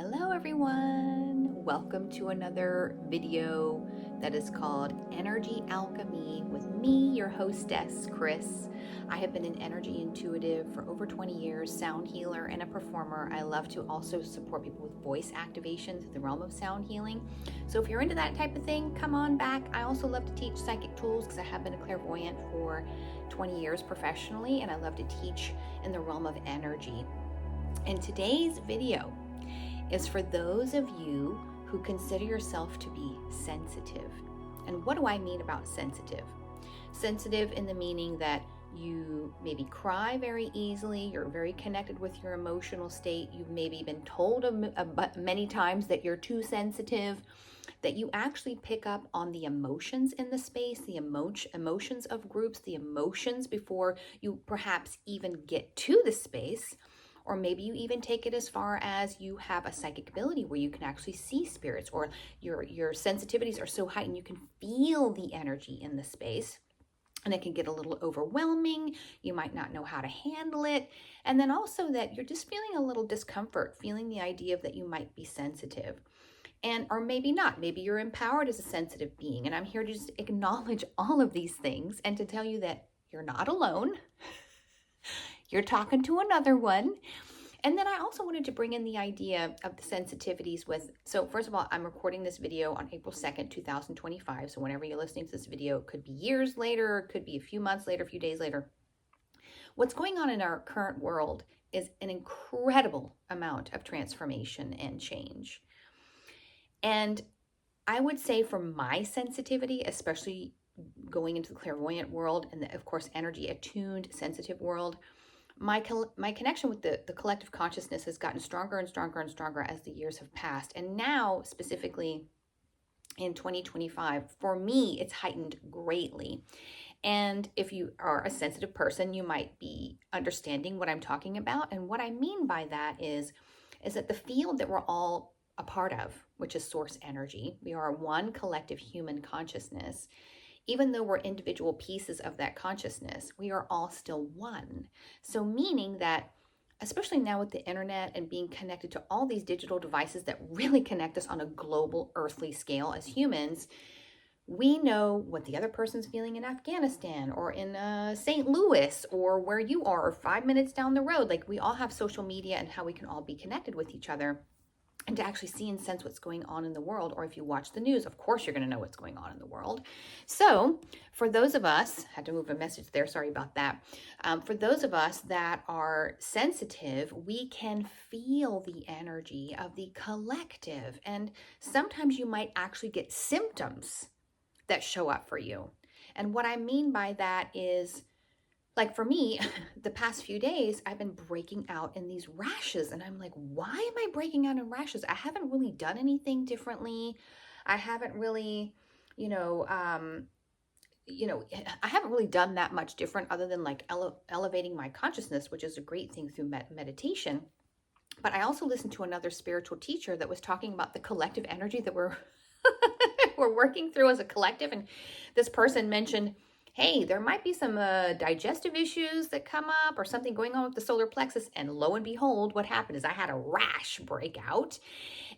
Hello everyone! Welcome to another video that is called Energy Alchemy with me, your hostess, Chris. I have been an energy intuitive for over 20 years, sound healer, and a performer. I love to also support people with voice activation through the realm of sound healing. So if you're into that type of thing, come on back. I also love to teach psychic tools because I have been a clairvoyant for 20 years professionally, and I love to teach in the realm of energy. In today's video, is for those of you who consider yourself to be sensitive. And what do I mean about sensitive? Sensitive in the meaning that you maybe cry very easily, you're very connected with your emotional state, you've maybe been told many times that you're too sensitive, that you actually pick up on the emotions in the space, the emotions of groups, the emotions before you perhaps even get to the space. Or maybe you even take it as far as you have a psychic ability where you can actually see spirits, or your sensitivities are so heightened you can feel the energy in the space. And it can get a little overwhelming. You might not know how to handle it. And then also that you're just feeling a little discomfort, feeling the idea of that you might be sensitive. Or maybe not. Maybe you're empowered as a sensitive being. And I'm here to just acknowledge all of these things and to tell you that you're not alone. You're talking to another one. And then I also wanted to bring in the idea of the sensitivities so first of all, I'm recording this video on April 2nd, 2025. So whenever you're listening to this video, it could be years later, it could be a few months later, a few days later. What's going on in our current world is an incredible amount of transformation and change. And I would say for my sensitivity, especially going into the clairvoyant world and of course, energy attuned, sensitive world, my connection with the collective consciousness has gotten stronger and stronger and stronger as the years have passed. And now, specifically in 2025, for me, it's heightened greatly. And if you are a sensitive person, you might be understanding what I'm talking about. And what I mean by that is that the field that we're all a part of, which is source energy, we are one collective human consciousness. Even though we're individual pieces of that consciousness, we are all still one. So meaning that, especially now with the internet and being connected to all these digital devices that really connect us on a global earthly scale as humans, we know what the other person's feeling in Afghanistan or in St. Louis or where you are, or 5 minutes down the road. Like, we all have social media and how we can all be connected with each other. And to actually see and sense what's going on in the world. Or if you watch the news, of course, you're going to know what's going on in the world. So for those of us, had to move a message there, sorry about that. For those of us that are sensitive, we can feel the energy of the collective. And sometimes you might actually get symptoms that show up for you. And what I mean by that is, like for me, the past few days, I've been breaking out in these rashes. And I'm like, why am I breaking out in rashes? I haven't really done anything differently. I haven't really, I haven't really done that much different other than like elevating my consciousness, which is a great thing through meditation. But I also listened to another spiritual teacher that was talking about the collective energy that we're working through as a collective. And this person mentioned, hey, there might be some digestive issues that come up or something going on with the solar plexus. And lo and behold, what happened is I had a rash break out.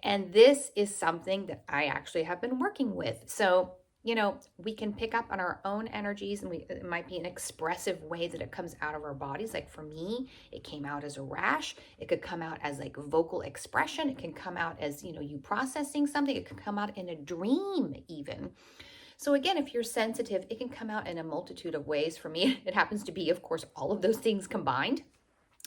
And this is something that I actually have been working with. So, we can pick up on our own energies, and it might be an expressive way that it comes out of our bodies. Like for me, it came out as a rash. It could come out as like vocal expression. It can come out as, you processing something. It could come out in a dream even. So again, if you're sensitive, it can come out in a multitude of ways. For me, it happens to be, of course, all of those things combined.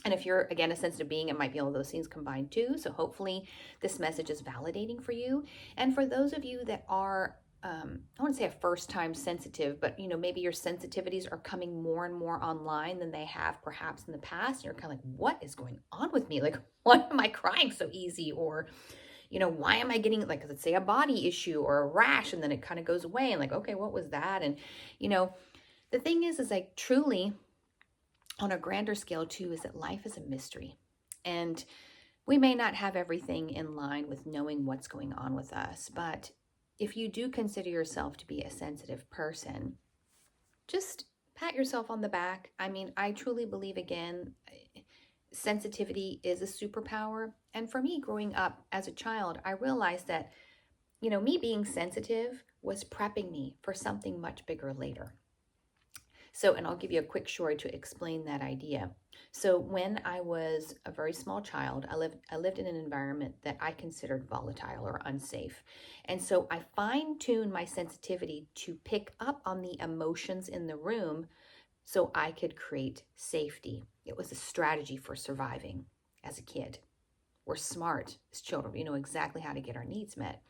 And if you're, again, a sensitive being, it might be all of those things combined too. So hopefully this message is validating for you. And for those of you that are, I wouldn't say a first-time sensitive, but, maybe your sensitivities are coming more and more online than they have perhaps in the past. And you're kind of like, what is going on with me? Like, why am I crying so easy? Or why am I getting, like, let's say a body issue or a rash, and then it kind of goes away, and like, okay, what was that? And, the thing is like, truly on a grander scale too, is that life is a mystery. And we may not have everything in line with knowing what's going on with us, but if you do consider yourself to be a sensitive person, just pat yourself on the back. I mean, I truly believe, again, sensitivity is a superpower. And for me, growing up as a child, I realized that, me being sensitive was prepping me for something much bigger later. So, and I'll give you a quick story to explain that idea. So, when I was a very small child, I lived in an environment that I considered volatile or unsafe. And so I fine-tuned my sensitivity to pick up on the emotions in the room so I could create safety. It was a strategy for surviving as a kid. We're smart as children. We know exactly how to get our needs met.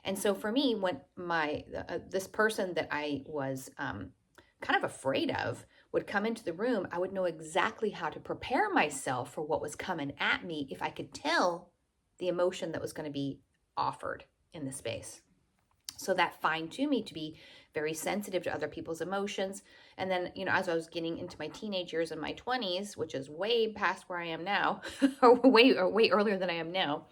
And so for me, when this person that I was kind of afraid of would come into the room, I would know exactly how to prepare myself for what was coming at me if I could tell the emotion that was going to be offered in the space. So that fine-tuned me to be very sensitive to other people's emotions. And then, as I was getting into my teenage years and my 20s, which is way past where I am now, or way earlier than I am now,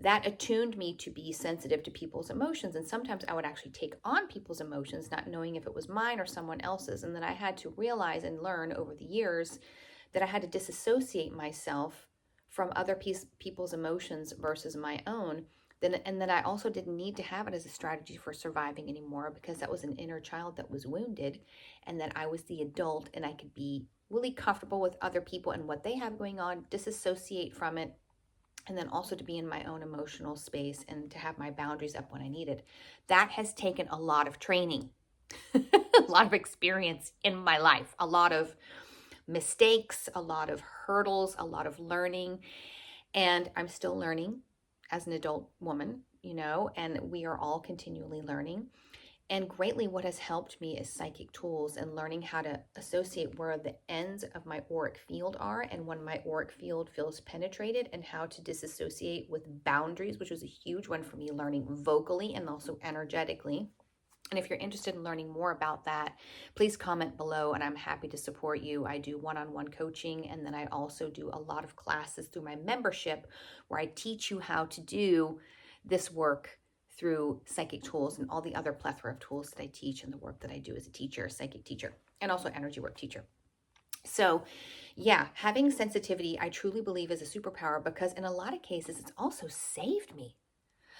that attuned me to be sensitive to people's emotions. And sometimes I would actually take on people's emotions, not knowing if it was mine or someone else's. And then I had to realize and learn over the years that I had to disassociate myself from other people's emotions versus my own. And then I also didn't need to have it as a strategy for surviving anymore, because that was an inner child that was wounded, and that I was the adult and I could be really comfortable with other people and what they have going on, disassociate from it, and then also to be in my own emotional space and to have my boundaries up when I need it. That has taken a lot of training, a lot of experience in my life, a lot of mistakes, a lot of hurdles, a lot of learning, and I'm still learning as an adult woman, and we are all continually learning. And greatly what has helped me is psychic tools and learning how to associate where the ends of my auric field are and when my auric field feels penetrated, and how to disassociate with boundaries, which was a huge one for me, learning vocally and also energetically. And if you're interested in learning more about that, please comment below and I'm happy to support you. I do one-on-one coaching, and then I also do a lot of classes through my membership where I teach you how to do this work through psychic tools and all the other plethora of tools that I teach and the work that I do as a teacher, a psychic teacher, and also energy work teacher. So yeah, having sensitivity, I truly believe, is a superpower, because in a lot of cases, it's also saved me.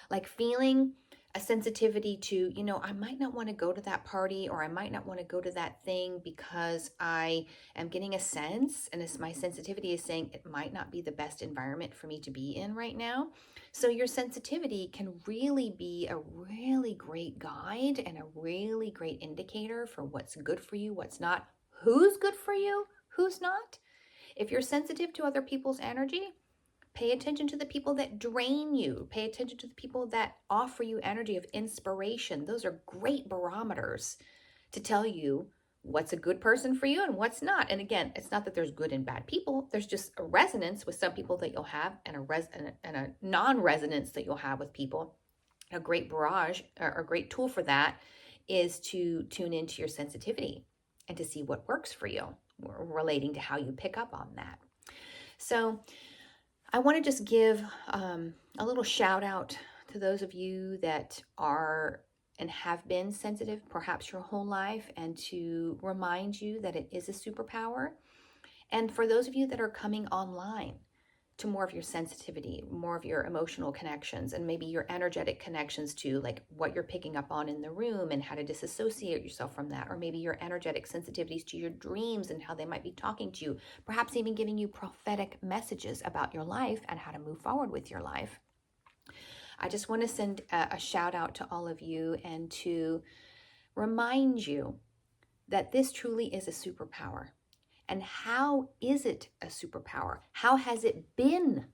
Like feeling a sensitivity to, I might not want to go to that party, or I might not want to go to that thing because I am getting a sense, and my sensitivity is saying it might not be the best environment for me to be in right now. So your sensitivity can really be a really great guide and a really great indicator for what's good for you, what's not, who's good for you, who's not. If you're sensitive to other people's energy, pay attention to the people that drain you. Pay attention to the people that offer you energy of inspiration. Those are great barometers to tell you what's a good person for you and what's not. And again, it's not that there's good and bad people. There's just a resonance with some people that you'll have, and a non-resonance that you'll have with people. A great barrage, or a great tool for that, is to tune into your sensitivity and to see what works for you, relating to how you pick up on that. So I want to just give a little shout out to those of you that are and have been sensitive perhaps your whole life, and to remind you that it is a superpower. And for those of you that are coming online to more of your sensitivity, more of your emotional connections, and maybe your energetic connections to like what you're picking up on in the room and how to disassociate yourself from that, or maybe your energetic sensitivities to your dreams and how they might be talking to you, perhaps even giving you prophetic messages about your life and how to move forward with your life. I just want to send a shout out to all of you and to remind you that this truly is a superpower. And how is it a superpower? How has it been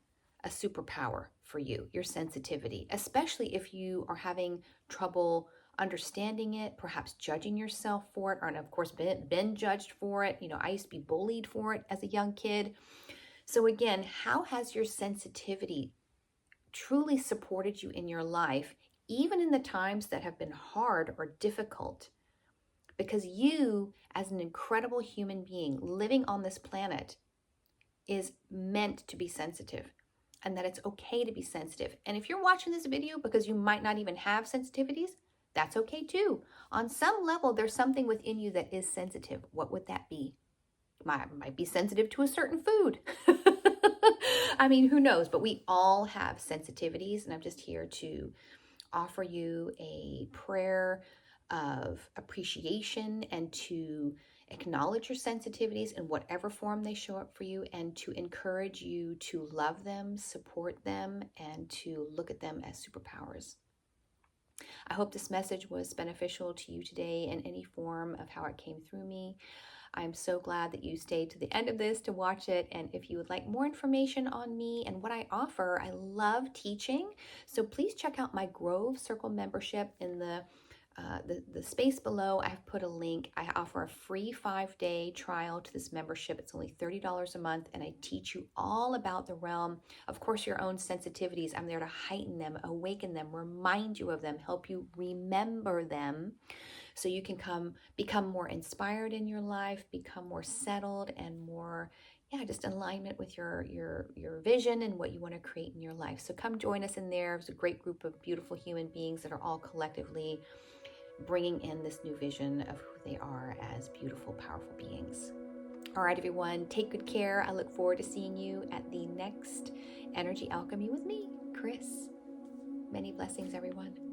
a superpower for you, your sensitivity, especially if you are having trouble understanding it, perhaps judging yourself for it, or and of course been judged for it. I used to be bullied for it as a young kid. So again, how has your sensitivity truly supported you in your life, even in the times that have been hard or difficult? Because you, as an incredible human being living on this planet, is meant to be sensitive, and that it's okay to be sensitive. And if you're watching this video because you might not even have sensitivities, that's okay too. On some level, there's something within you that is sensitive. What would that be? might be sensitive to a certain food. I mean, who knows? But we all have sensitivities, and I'm just here to offer you a prayer of appreciation and to acknowledge your sensitivities in whatever form they show up for you, and to encourage you to love them, support them, and to look at them as superpowers. I hope this message was beneficial to you today in any form of how it came through me. I'm so glad that you stayed to the end of this to watch it. And if you would like more information on me and what I offer, I love teaching. So please check out my Grove Circle membership in the space below. I've put a link. I offer a free 5-day trial to this membership. It's only $30 a month, and I teach you all about the realm. Of course, your own sensitivities. I'm there to heighten them, awaken them, remind you of them, help you remember them, so you can become more inspired in your life, become more settled and more, just in alignment with your vision and what you want to create in your life. So come join us in there. It's a great group of beautiful human beings that are all collectively bringing in this new vision of who they are as beautiful, powerful beings. All right, everyone, take good care. I look forward to seeing you at the next Energy Alchemy with me, Chris. Many blessings, everyone.